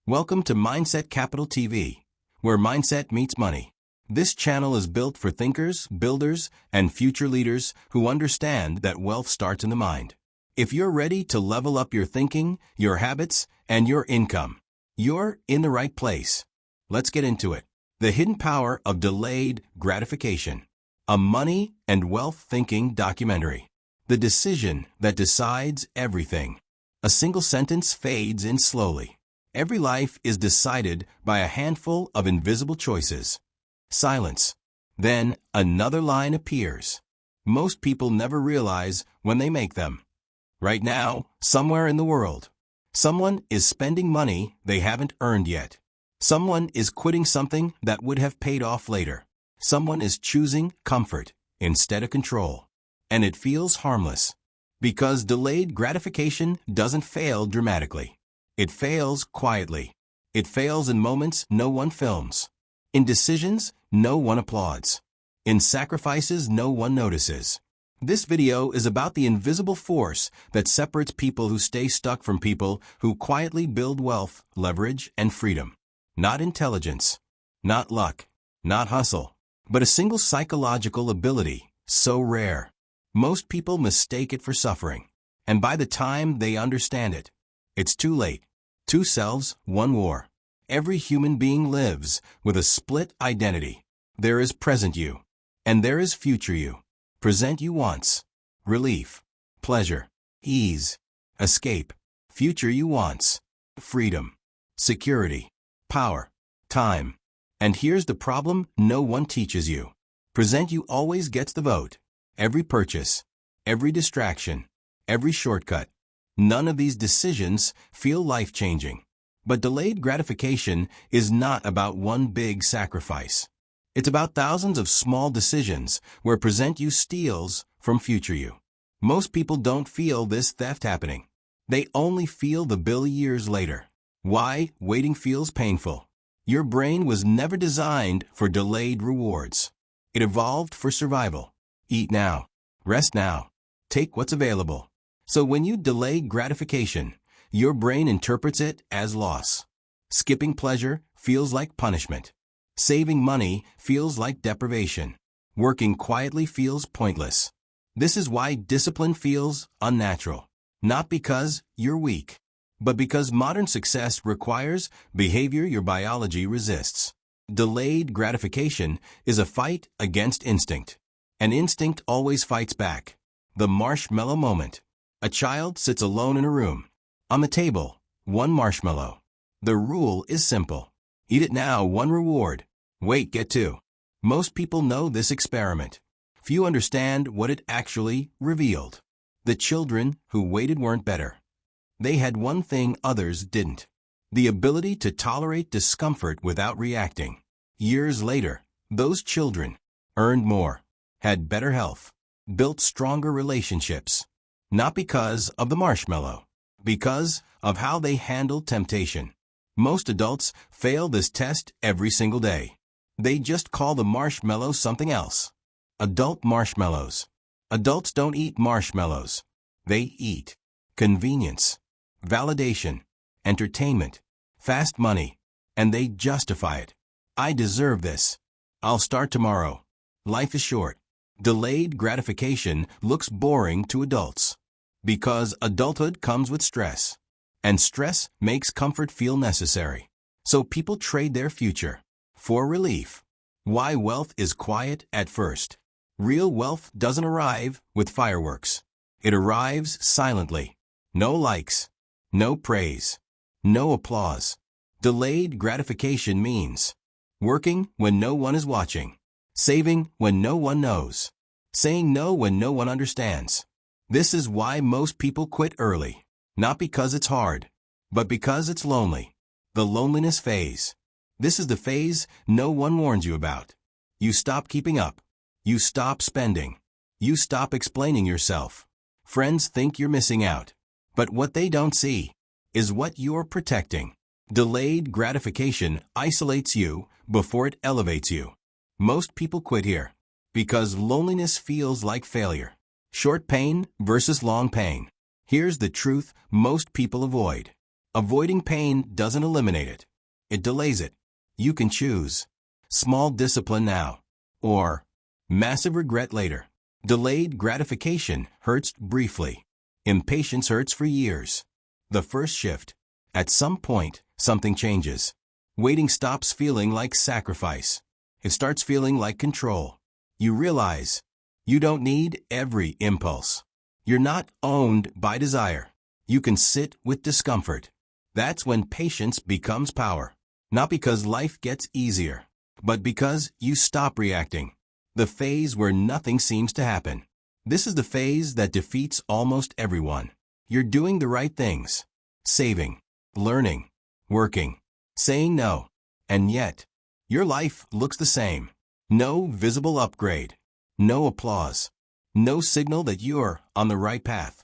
Welcome to Mindset Capital TV, where mindset meets money. This channel is built for thinkers, builders, and future leaders who understand that wealth starts in the mind. If you're ready to level up your thinking, your habits, and your income, you're in the right place. Let's get into it. The Hidden Power of Delayed Gratification, a money and wealth thinking documentary. The decision that decides everything. A single sentence fades in slowly. Every life is decided by a handful of invisible choices. Silence. Then another line appears. Most people never realize when they make them. Right now, somewhere in the world, someone is spending money they haven't earned yet. Someone is quitting something that would have paid off later. Someone is choosing comfort instead of control. And it feels harmless. Because delayed gratification doesn't fail dramatically. It fails quietly. It fails in moments no one films. In decisions no one applauds. In sacrifices no one notices. This video is about the invisible force that separates people who stay stuck from people who quietly build wealth, leverage, and freedom. Not intelligence, not luck, not hustle, but a single psychological ability, so rare. Most people mistake it for suffering. And by the time they understand it, it's too late. Two selves, one war. Every human being lives with a split identity. There is present you, and there is future you. Present you wants relief, pleasure, ease, escape. Future you wants freedom, security, power, time. And here's the problem no one teaches you. Present you always gets the vote. Every purchase, every distraction, every shortcut. None of these decisions feel life-changing. But delayed gratification is not about one big sacrifice. It's about thousands of small decisions where present you steals from future you. Most people don't feel this theft happening. They only feel the bill years later. Why waiting feels painful? Your brain was never designed for delayed rewards. It evolved for survival. Eat now. Rest now. Take what's available. So when you delay gratification, your brain interprets it as loss. Skipping pleasure feels like punishment. Saving money feels like deprivation. Working quietly feels pointless. This is why discipline feels unnatural. Not because you're weak, but because modern success requires behavior your biology resists. Delayed gratification is a fight against instinct. And instinct always fights back. The marshmallow moment. A child sits alone in a room. On the table, one marshmallow. The rule is simple. Eat it now, one reward. Wait, get two. Most people know this experiment. Few understand what it actually revealed. The children who waited weren't better. They had one thing others didn't. The ability to tolerate discomfort without reacting. Years later, those children earned more, had better health, built stronger relationships. Not because of the marshmallow, because of how they handled temptation. Most adults fail this test every single day. They just call the marshmallow something else. Adult marshmallows. Adults don't eat marshmallows. They eat convenience, validation, entertainment, fast money, and they justify it. I deserve this. I'll start tomorrow. Life is short. Delayed gratification looks boring to adults. Because adulthood comes with stress. And stress makes comfort feel necessary. So people trade their future for relief. Why wealth is quiet at first. Real wealth doesn't arrive with fireworks. It arrives silently. No likes, no praise, no applause. Delayed gratification means working when no one is watching. Saving when no one knows. Saying no when no one understands. This is why most people quit early. Not because it's hard, but because it's lonely. The loneliness phase. This is the phase no one warns you about. You stop keeping up. You stop spending. You stop explaining yourself. Friends think you're missing out. But what they don't see is what you're protecting. Delayed gratification isolates you before it elevates you. Most people quit here because loneliness feels like failure. Short pain versus long pain. Here's the truth most people avoid. Avoiding pain doesn't eliminate it. It delays it. You can choose small discipline now or massive regret later. Delayed gratification hurts briefly. Impatience hurts for years. The first shift. At some point, something changes. Waiting stops feeling like sacrifice. It starts feeling like control. You realize you don't need every impulse. You're not owned by desire. You can sit with discomfort. That's when patience becomes power. Not because life gets easier, but because you stop reacting. The phase where nothing seems to happen. This is the phase that defeats almost everyone. You're doing the right things. Saving, learning, working, saying no. And yet, your life looks the same. No visible upgrade. No applause. No signal that you're on the right path.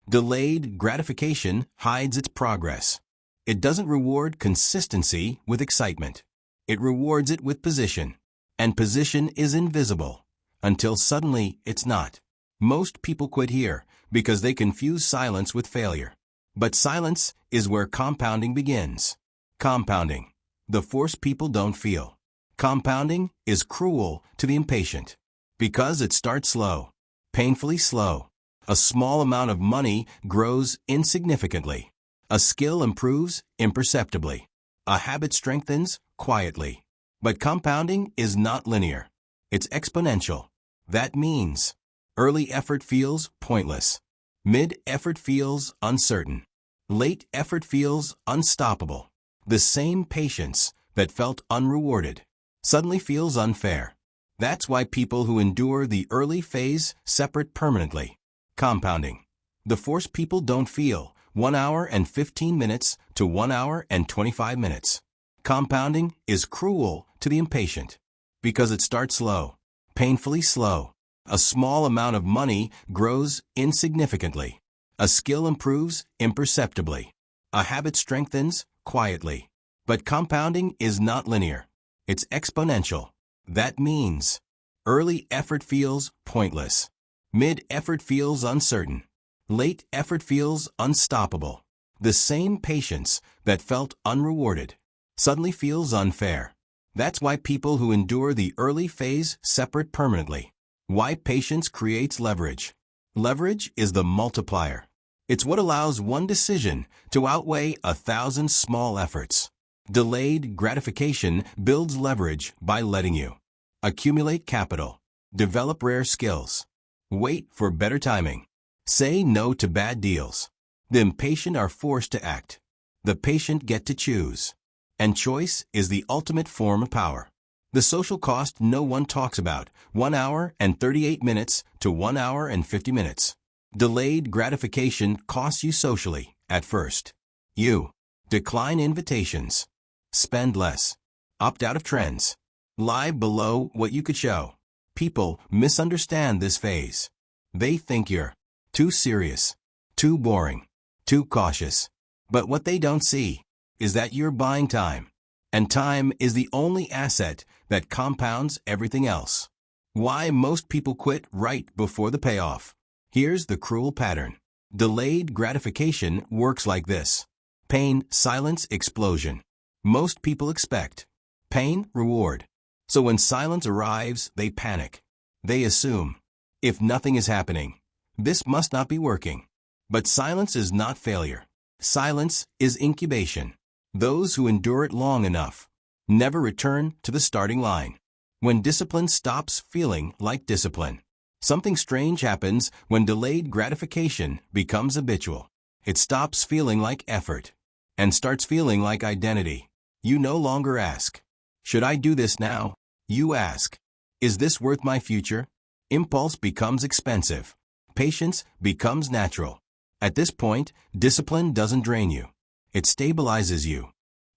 Delayed gratification hides its progress. It doesn't reward consistency with excitement. It rewards it with position. And position is invisible until suddenly it's not. Most people quit here because they confuse silence with failure. But silence is where compounding begins. Compounding, the force people don't feel. Compounding is cruel to the impatient because it starts slow, painfully slow. A small amount of money grows insignificantly. A skill improves imperceptibly. A habit strengthens quietly. But compounding is not linear. It's exponential. That means early effort feels pointless. Mid-effort feels uncertain. Late effort feels unstoppable. The same patience that felt unrewarded suddenly feels unfair. That's why people who endure the early phase separate permanently. Compounding, the force people don't feel, 1 hour and 15 minutes to 1 hour and 25 minutes. Compounding is cruel to the impatient because it starts slow, painfully slow. A small amount of money grows insignificantly. A skill improves imperceptibly. A habit strengthens quietly. But compounding is not linear. It's exponential. That means early effort feels pointless. Mid-effort feels uncertain. Late effort feels unstoppable. The same patience that felt unrewarded suddenly feels unfair. That's why people who endure the early phase separate permanently. Why patience creates leverage. Leverage is the multiplier. It's what allows one decision to outweigh 1,000 small efforts. Delayed gratification builds leverage by letting you accumulate capital, develop rare skills, wait for better timing, say no to bad deals. The impatient are forced to act. The patient get to choose. And choice is the ultimate form of power. The social cost no one talks about, 1 hour and 38 minutes to 1 hour and 50 minutes. Delayed gratification costs you socially at first. You decline invitations, spend less, opt out of trends, lie below what you could show. People misunderstand this phase. They think you're too serious, too boring, too cautious. But what they don't see is that you're buying time. And time is the only asset that compounds everything else. Why most people quit right before the payoff. Here's the cruel pattern. Delayed gratification works like this. Pain, silence, explosion. Most people expect pain, reward. So when silence arrives, they panic. They assume, if nothing is happening, this must not be working. But silence is not failure. Silence is incubation. Those who endure it long enough never return to the starting line. When discipline stops feeling like discipline. Something strange happens when delayed gratification becomes habitual. It stops feeling like effort and starts feeling like identity. You no longer ask, should I do this now? You ask, is this worth my future? Impulse becomes expensive. Patience becomes natural. At this point, discipline doesn't drain you. It stabilizes you.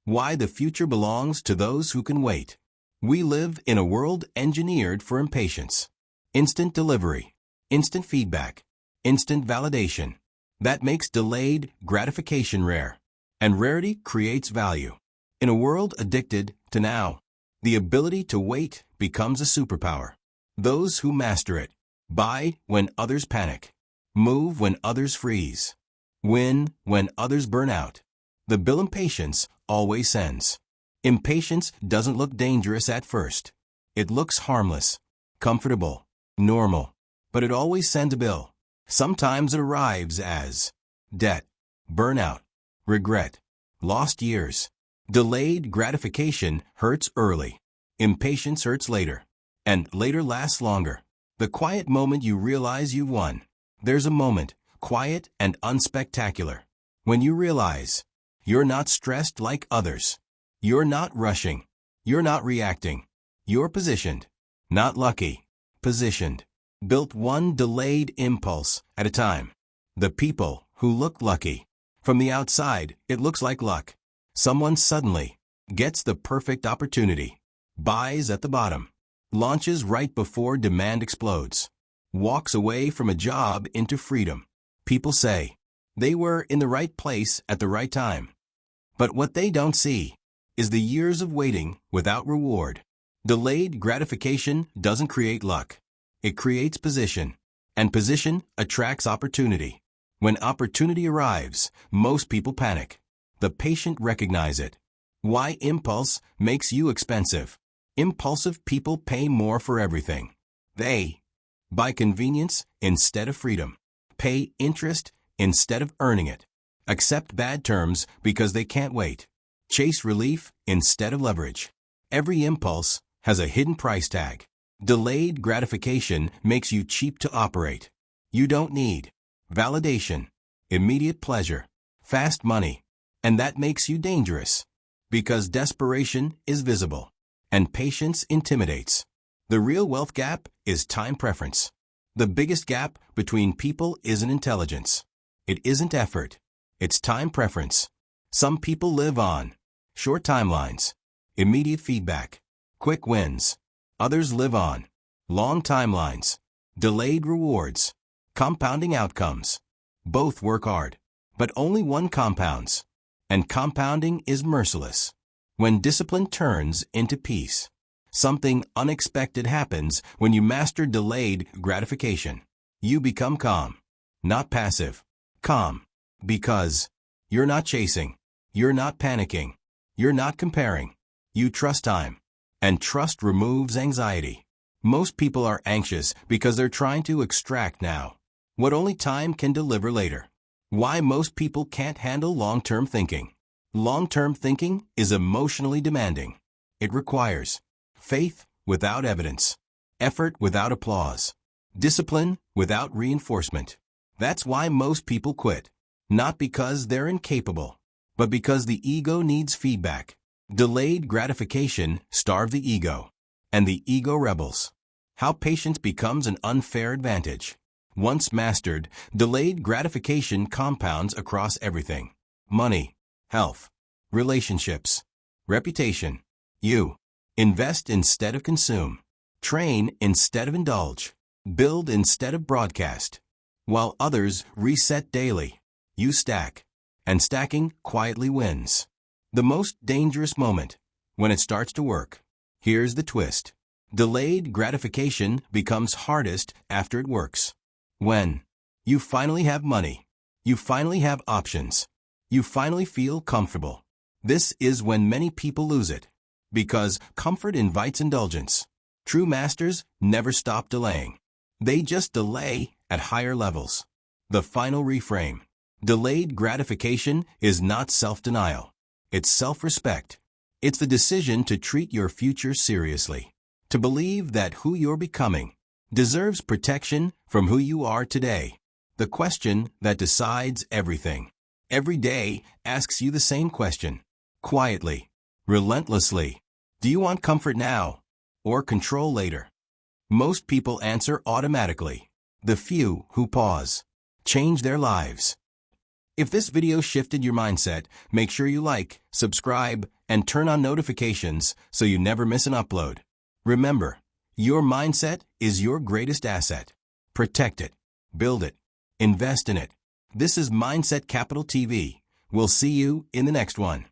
Why the future belongs to those who can wait. We live in a world engineered for impatience. Instant delivery, instant feedback, instant validation. That makes delayed gratification rare. And rarity creates value. In a world addicted to now, the ability to wait becomes a superpower. Those who master it buy when others panic, move when others freeze, win when others burn out. The bill impatience always sends. Impatience doesn't look dangerous at first. It looks harmless, comfortable, normal, but it always sends a bill. Sometimes it arrives as debt, burnout, regret, lost years. Delayed gratification hurts early. Impatience hurts later. And later lasts longer. The quiet moment you realize you've won. There's a moment, quiet and unspectacular, when you realize you're not stressed like others. You're not rushing. You're not reacting. You're positioned. Not lucky. Positioned. Built one delayed impulse at a time. The people who look lucky. From the outside, it looks like luck. Someone suddenly gets the perfect opportunity, buys at the bottom, launches right before demand explodes, walks away from a job into freedom. People say they were in the right place at the right time. But what they don't see is the years of waiting without reward. Delayed gratification doesn't create luck. It creates position, and position attracts opportunity. When opportunity arrives, most people panic. The patient recognize it. Why impulse makes you expensive. Impulsive people pay more for everything. They buy convenience instead of freedom. Pay interest instead of earning it. Accept bad terms because they can't wait. Chase relief instead of leverage. Every impulse has a hidden price tag. Delayed gratification makes you cheap to operate. You don't need validation, immediate pleasure, fast money, and that makes you dangerous. Because desperation is visible, and patience intimidates. The real wealth gap is time preference. The biggest gap between people isn't intelligence. It isn't effort. It's time preference. Some people live on short timelines, immediate feedback, quick wins. Others live on long timelines, delayed rewards, compounding outcomes. Both work hard, but only one compounds. And compounding is merciless. When discipline turns into peace, something unexpected happens when you master delayed gratification. You become calm, not passive. Calm, because you're not chasing, you're not panicking, you're not comparing. You trust time, and trust removes anxiety. Most people are anxious because they're trying to extract now what only time can deliver later. Why most people can't handle long-term thinking. Long-term thinking is emotionally demanding. It requires faith without evidence, effort without applause, discipline without reinforcement. That's why most people quit. Not because they're incapable, but because the ego needs feedback. Delayed gratification starves the ego, and the ego rebels. How patience becomes an unfair advantage. Once mastered, delayed gratification compounds across everything. Money, health, relationships, reputation. You invest instead of consume. Train instead of indulge. Build instead of broadcast. While others reset daily, you stack. And stacking quietly wins. The most dangerous moment, when it starts to work. Here's the twist. Delayed gratification becomes hardest after it works. When you finally have money, you finally have options, you finally feel comfortable. This is when many people lose it. Because comfort invites indulgence. True masters never stop delaying. They just delay at higher levels. The final reframe. Delayed gratification is not self-denial. It's self-respect. It's the decision to treat your future seriously. To believe that who you're becoming deserves protection from who you are today. The question that decides everything. Every day asks you the same question. Quietly, relentlessly. Do you want comfort now or control later? Most people answer automatically. The few who pause change their lives. If this video shifted your mindset, make sure you like, subscribe, and turn on notifications so you never miss an upload. Remember, your mindset is your greatest asset. Protect it, build it, invest in it. This is Mindset Capital TV. We'll see you in the next one.